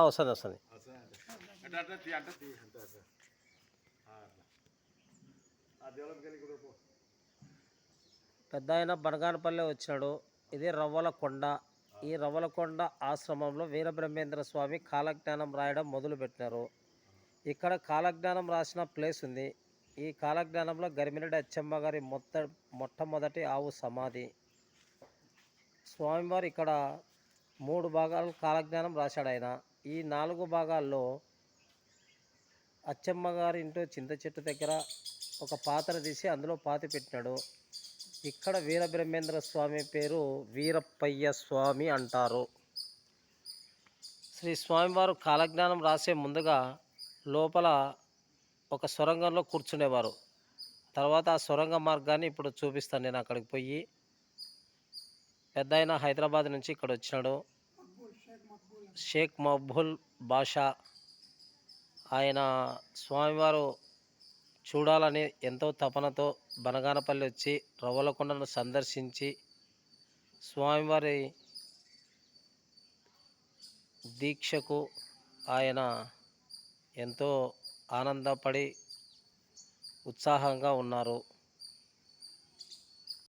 వస్తుంది వస్తుంది. పెద్ద ఆయన బనగానపల్లి వచ్చినాడు. ఇది రవ్వలకొండ. ఈ రవ్వలకొండ ఆశ్రమంలో వీరబ్రహ్మేంద్ర స్వామి కాలజ్ఞానం రాయడం మొదలుపెట్టినారు. ఇక్కడ కాలజ్ఞానం రాసిన ప్లేస్ ఉంది. ఈ కాలజ్ఞానంలో గరిమిరెడ్డి అచ్చమ్మ గారి మొట్టమొదటి ఆవు సమాధి. స్వామివారు ఇక్కడ 3 భాగాలు కాలజ్ఞానం రాశాడు ఆయన. ఈ 4 భాగాల్లో అచ్చమ్మ గారి ఇంట్లో చింత చెట్టు దగ్గర ఒక పాత్ర తీసి అందులో పాతి పెట్టినాడు. ఇక్కడ వీరబ్రహ్మేంద్ర స్వామి పేరు వీరప్పయ్య స్వామి అంటారు. శ్రీ స్వామివారు కాలజ్ఞానం రాసే ముందుగా లోపల ఒక సొరంగంలో కూర్చునేవారు. తర్వాత ఆ సొరంగ మార్గాన్ని ఇప్పుడు చూపిస్తాను నేను. అక్కడికి పోయి పెద్ద ఆయన హైదరాబాద్ నుంచి ఇక్కడ వచ్చినాడు. షేక్ మక్బూల్ బాషా. ఆయన స్వామివారు చూడాలని ఎంతో తపనతో బనగానపల్లి వచ్చి రవ్వలకొండను సందర్శించి స్వామివారి దీక్షకు ఆయన ఎంతో ఆనందపడి ఉత్సాహంగా ఉన్నారు.